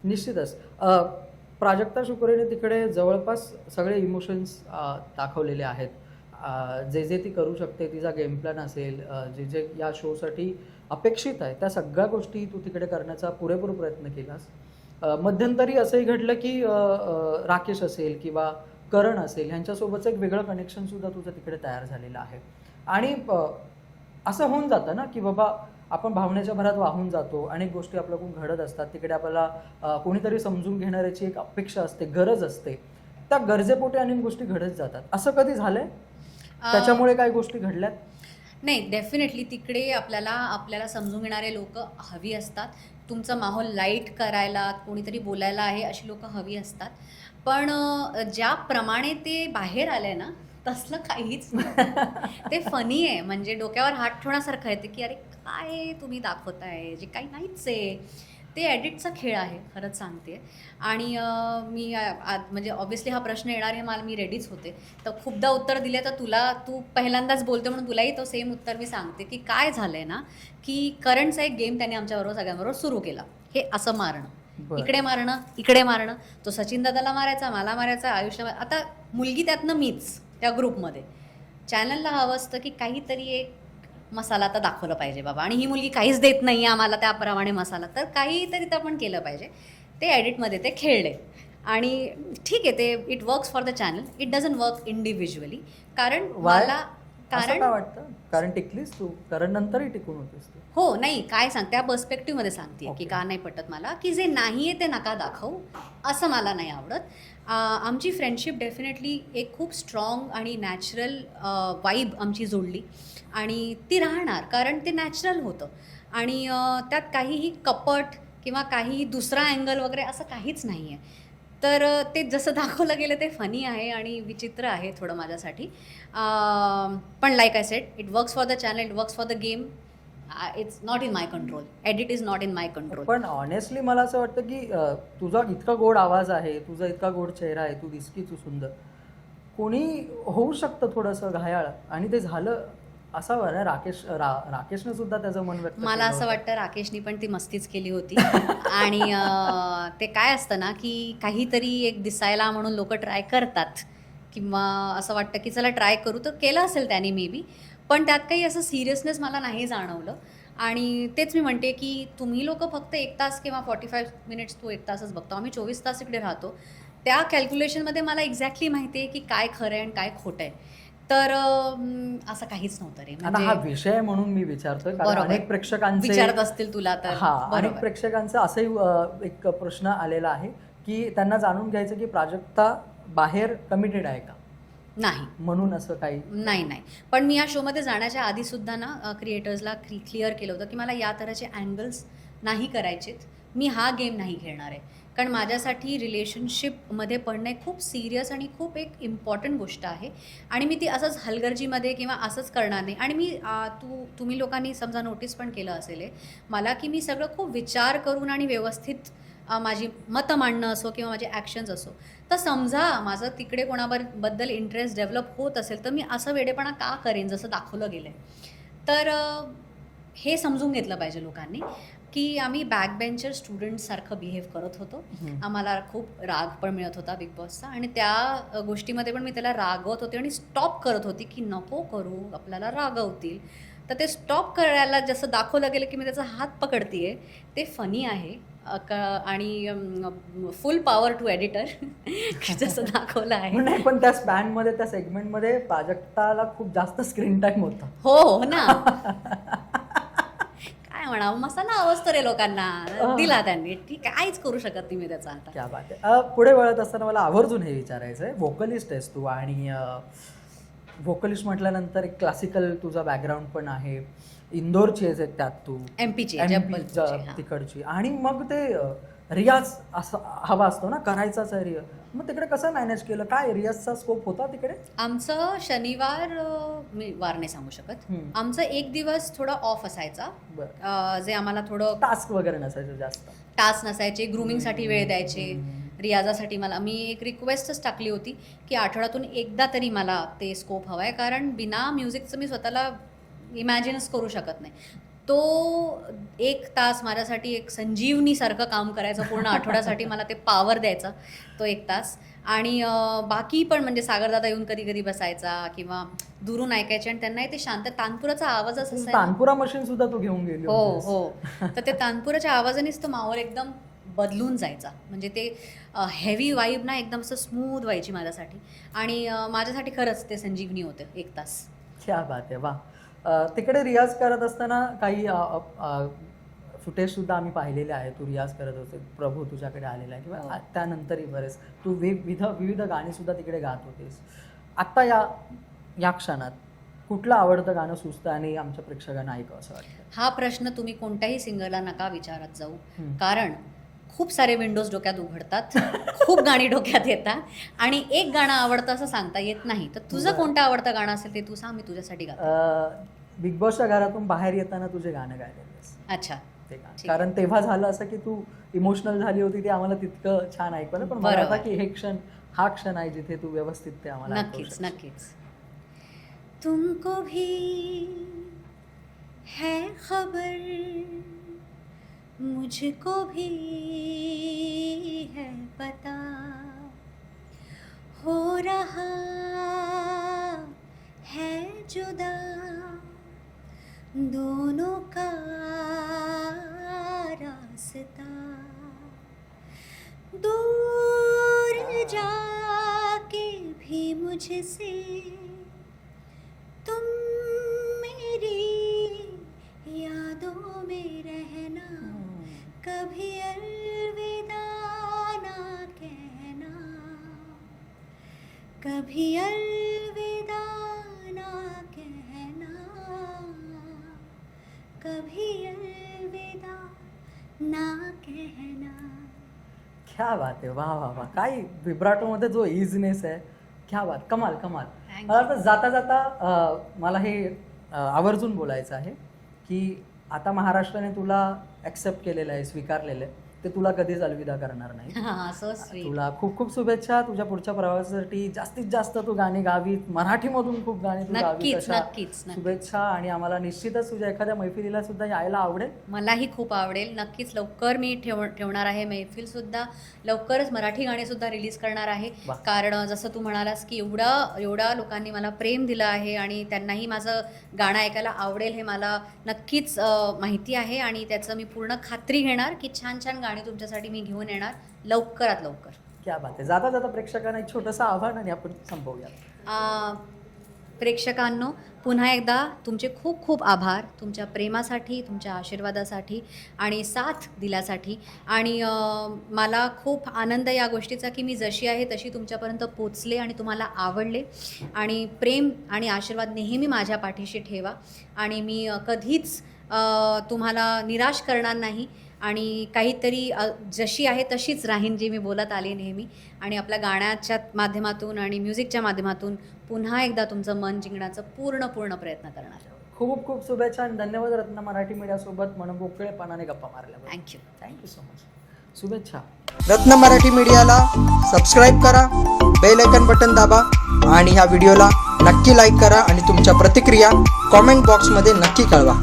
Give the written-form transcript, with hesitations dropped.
निश्चितच. प्राजक्ता शुक्रेने तिकडे जवळपास सगळे इमोशन्स दाखवलेले आहेत. जे जे ती करू शकते, तिचा गेम प्लॅन असेल, जे जे या शोसाठी अपेक्षित आहे, त्या सगळ्या गोष्टी तू तिकडे करण्याचा पुरेपूर प्रयत्न केलास. मध्यंतरी असंही घडलं की राकेश असेल किंवा करण असेल ह्यांच्यासोबतचं एक वेगळं कनेक्शनसुद्धा तुझं तिकडे तयार झालेलं आहे. आणि असं होऊन जातं ना की बाबा आपण भावनेच्या भरात वाहून जातो, अनेक गोष्टी आपल्याकडून घडत असतात, तिकडे आपल्याला कोणीतरी समजून घेणाऱ्याची एक अपेक्षा असते, गरज असते. त्या गरजेपोटी अनेक गोष्टी घडत जातात. असं कधी झालंय? त्याच्यामुळे काही गोष्टी घडल्यात? नाही, डेफिनेटली तिकडे आपल्याला आपल्याला समजून घेणारे लोक हवी असतात. तुमचा माहोल लाईट करायला कोणीतरी बोलायला आहे अशी लोक हवी असतात. पण ज्याप्रमाणे ते बाहेर आले ना, तसलं काहीच नाही. ते फनी आहे, म्हणजे डोक्यावर हात ठेवण्यासारखं आहे ते, की अरे काय तुम्ही दाखवताय, जे काही नाहीच आहे. ते एडिटचा खेळ आहे, खरंच सांगते. आणि मी म्हणजे ऑब्व्हियसली हा प्रश्न येणार आहे, मला मी रेडीच होते. तर खूपदा उत्तर दिले, तर तू पहिल्यांदाच बोलते म्हणून तुलाही तो सेम उत्तर मी सांगते, की काय झालंय ना, की करंटचा एक गेम त्याने आमच्याबरोबर सगळ्यांबरोबर सुरू केला. हे असं मारणं, इकडे मारणं, इकडे मारणं. तो सचिन दादाला मारायचा, मला मारायचा, आयुष्यात. आता मुलगी त्यातनं मीच त्या ग्रुपमध्ये. चॅनलला हवं असतं की काहीतरी एक मसाला तर दाखवलं पाहिजे बाबा, आणि ही मुलगी काहीच देत नाही आम्हाला त्याप्रमाणे मसाला, तर काहीतरी तर आपण केलं पाहिजे. ते एडिटमध्ये ते खेळले. आणि ठीक आहे, ते it works for the channel, it doesn't work individually. कारण मला कारण काय वाटतं? कारण टिकलीस तू, कारण नंतरही टिकून होतीस तू. हो, नाही काय सांग, त्या पर्स्पेक्टिव्हमध्ये सांगते की का नाही पटत मला, की जे नाही आहे ते नका दाखवू, असं मला नाही आवडत. आमची फ्रेंडशिप डेफिनेटली एक खूप स्ट्रॉंग आणि नॅचरल वाईब आमची जोडली, आणि ती राहणार, कारण ते नॅचरल होतं. आणि त्यात काहीही कपट किंवा काहीही दुसरा अँगल वगैरे असं काहीच नाही आहे. तर ते जसं दाखवलं गेलं ते फनी आहे आणि विचित्र आहे थोडं माझ्यासाठी. पण like I said, it works for the channel, it works for the game. It's not in my control. Edit is not in my control. पण ऑनेस्टली मला असं वाटतं की तुझा इतका गोड आवाज आहे, तुझा इतका गोड चेहरा आहे, तू दिसकी तू सुंदर, कोणी होऊ शकतं थोडंसं घायाळ, आणि ते झालं असावं ना. राकेशने सुद्धा त्याचं मन व्यक्त मला केलं असं होतं. वाटतं राकेशनी पण ती मस्तीच केली होती. आणि ते काय असतं ना, की काहीतरी एक दिसायला म्हणून लोक ट्राय करतात, किंवा असं वाटतं की चला ट्राय करू, तर केलं असेल त्याने मे बी. पण त्यात काही असं सिरियसनेस मला नाही जाणवलं. आणि तेच मी म्हणते की तुम्ही लोक फक्त 1 तास किंवा 45 मिनिट्स, तो 1 तासच बघतो, आम्ही 24 तास इकडे राहतो. त्या कॅल्क्युलेशनमध्ये मला एक्झॅक्टली माहिती आहे की काय खरं आहे आणि काय खोटं आहे. तर असं काहीच नव्हतं रे. आता हा म्हणजे विषय म्हणून मी विचारतोय, कारण बरोबर, अनेक प्रेक्षकांचे विचारत असतील तुला तर. हा अनेक बरोबर. प्रेक्षकांचा असंही एक प्रश्न आलेला आहे की त्यांना जाणून घ्यायचं की प्राजक्ता बाहेर कमिटेड आहे का, नाही म्हणून असं काही. नाही नाही, पण मी या शोमध्ये जाण्याच्या आधीसुद्धा ना क्रिएटर्सला क्लिअर केलं होतं की मला या तऱ्हेचे अँगल्स नाही करायचेत. मी हा गेम नाही खेळणार आहे. कारण माझ्यासाठी रिलेशनशिपमध्ये पडणं एक खूप सिरियस आणि खूप एक इम्पॉर्टंट गोष्ट आहे. आणि मी ती असंच हलगर्जीमध्ये किंवा असंच करणार नाही. आणि मी तुम्ही लोकांनी समजा नोटीस पण केलं असेल हे, मला की मी सगळं खूप विचार करून आणि व्यवस्थित माझी मतं मांडणं असो किंवा माझे ॲक्शन्स असो. तर समजा माझं तिकडे कोणाबद्दल इंटरेस्ट डेव्हलप होत असेल, तर मी असं वेडेपणा का करेन जसं दाखवलं गेलं आहे. तर हे समजून घेतलं पाहिजे लोकांनी, की आम्ही बॅकबेंचर स्टुडंटसारखं बिहेव करत होतो. आम्हाला खूप राग पण मिळत होता बिग बॉसचा, आणि त्या गोष्टीमध्ये पण मी त्याला रागवत होते आणि स्टॉप करत होती की नको करू, आपल्याला रागवतील. तर ते स्टॉप करायला जसं दाखवलं गेलं की मी त्याचा हात पकडते, ते फनी आहे. आणि फुल पॉवर टू एडिटर की जसं दाखवलं आहे. नाही, पण त्या स्पॅनमध्ये, त्या सेगमेंटमध्ये प्राजक्ताला खूप जास्त स्क्रीन टाइम होता. हो ना. काय म्हणावं, मसाला आवडतो रे लोकांना, दिला त्यांनी, ठीक आहे, काहीच करू शकत नाही मी त्याचा आता. क्या बात आहे. पुढे वळत असताना मला आवर्जून हे विचारायचं आहे, व्होकलिस्ट आहेस तू, आणि व्होकलिस्ट म्हटल्यानंतर एक क्लासिकल तुझा बॅकग्राऊंड पण आहे, इंदोरची आहेस एक त्यात तू, MP तिकडची, आणि मग ते रियाज असं हवा असतो ना, करायचाच आहे रियाज, मग तिकडे कसं मॅनेज केलं, काय रियाजचा स्कोप होता तिकडे? आमचं शनिवार, मी वार नाही सांगू शकत, आमचं एक दिवस थोडा ऑफ असायचा. जे आम्हाला थोडं टास्क वगैरे नसायचं जास्त, टास्क नसायचे, ग्रूमिंगसाठी वेळ द्यायचे, रियाजासाठी. मी एक रिक्वेस्टच टाकली होती की आठवड्यातून एकदा तरी मला ते स्कोप हवा आहे, कारण बिना म्युझिकचं मी स्वतःला इमॅजिनच करू शकत नाही. तो 1 तास माझ्यासाठी एक संजीवनीसारखं काम करायचं, पूर्ण आठवड्यासाठी मला ते पॉवर द्यायचा तो 1 तास. आणि बाकी पण म्हणजे सागरदादा येऊन कधी कधी बसायचा किंवा दुरून ऐकायचे आणि त्यांनाही ते शांत तानपुराचा आवाजच असायचा. तानपुरा मशीन सुद्धा तू घेऊन गेली हो होतीस. हो. तर ते तानपुराच्या आवाजानेच तो माहोल एकदम बदलून जायचा. म्हणजे ते हेवी वाईब ना एकदम असं स्मूथ व्हायची माझ्यासाठी. आणि माझ्यासाठी खरंच ते संजीवनी होते 1 तास. क्या बात आहे, वा. तिकडे रियाज करत असताना काही फुटेज सुद्धा आम्ही पाहिलेले आहे. तू रियाज करत होते, प्रभू तुझ्याकडे आलेला आहे किंवा त्यानंतरही बरेच तू विविध गाणी सुद्धा तिकडे गात होतेस. आत्ता या क्षणात कुठलं आवडतं गाणं सुचतं आणि आमच्या प्रेक्षकांना ऐकावं असं वाटतं? हा प्रश्न तुम्ही कोणत्याही सिंगरला नका विचारत जाऊ, कारण खूप सारे विंडोज डोक्यात उघडतात, खूप गाणी डोक्यात येतात आणि एक गाणं आवडतं असं सांगता येत नाही. तर तुझं कोणतं आवडतं गाणं असेल ते तू सांग, मी तुझ्यासाठी गातो. बिग बॉसच्या घरातून बाहेर येताना तुझे गाणं गायलेस. अच्छा, ते गाणं कारण तेव्हा झालं असं की तू इमोशनल झाली होती, ते आम्हाला तितकं छान ऐकलं, पण मला वाटतं की हा क्षण आहे जिथे तू व्यवस्थित ते आम्हाला ऐकवू नक्कीच शकशील. नक्कीच. तुमको भी है खबर, मुझको भी है पता, हो रहा है जुदा दोनों का रास्ता, दूर जाके भी मुझसे तुम मेरी यादों में रहना, कभी अलविदा ना कहना, कभी अलविदा ना कहना, कभी अलविदा ना कहना. क्या बात आहे, वा वा वा. काय विब्राटोमध्ये जो इझनेस आहे, क्या बात, कमाल कमाल. Thank मला वाटतं जाता जाता मला हे आवर्जून बोलायचं आहे की आता महाराष्ट्राने तुला ॲक्सेप्ट केलेलं आहे, स्वीकारलेलं आहे, ते तुला कधीच अलविदा करणार नाही. So sweet. तुला खूप खूप शुभेच्छा तुझ्या पुढच्या प्रवासासाठी. जास्तीत जास्त तू गाणी गावीत, मराठीमधून खूप गाणी तू गावीत, नक्कीच अशा नक्कीच. शुभेच्छा. आणि आम्हाला निश्चितच तुझ्या एखाद्या मैफिलीला सुद्धा यायला आवडेल. मलाही खूप आवडेल. नक्कीच लवकर मी ठेवणार आहे मैफिलसुद्धा. लवकरच मराठी गाणीसुद्धा रिलीज करणार आहे. वा. कारण जसं तू म्हणालास की एवढा लोकांनी मला प्रेम दिलं आहे आणि त्यांनाही माझं गाणं ऐकायला आवडेल हे मला नक्कीच माहिती आहे. आणि त्याचं मी पूर्ण खात्री घेणार की छान छान गाणी तुमच्यासाठी मी घेऊन येणार लवकरात लवकर. क्या बात आहे. जाता जाता प्रेक्षकांना एक छोटंसं आव्हान आणि आपण संपवूया. प्रेक्षकांनो, पुन्हा एकदा तुमचे खूप खूप आभार तुमच्या प्रेमासाठी, तुमच्या आशीर्वादासाठी आणि साथ दिल्यासाठी. आणि मला खूप आनंद या गोष्टीचा की मी जशी आहे तशी तुमच्यापर्यंत पोचले आणि तुम्हाला आवडले. आणि प्रेम आणि आशीर्वाद नेहमी माझ्या पाठीशी ठेवा आणि मी कधीच तुम्हाला निराश करणार नाही आणि काहीतरी जशी आहे तशीच राहीन, जी मी बोलत आले नेहमी. आणि आपल्या गाण्याच्या माध्यमातून आणि म्युझिकच्या माध्यमातून पुन्हा एकदा तुमचं मन जिंकण्याचा पूर्ण प्रयत्न करणार. खूप खूप शुभेच्छा आणि धन्यवाद रत्न मराठी मीडियासोबत मनमोकळेपणाने गप्पा मारल्याबद्दल. Thank you so much. शुभेच्छा. रत्न मराठी मीडियाला सबस्क्राईब करा, बेल आयकन बटन दाबा आणि ह्या व्हिडिओला नक्की लाईक करा आणि तुमच्या प्रतिक्रिया कॉमेंट बॉक्समध्ये नक्की कळवा.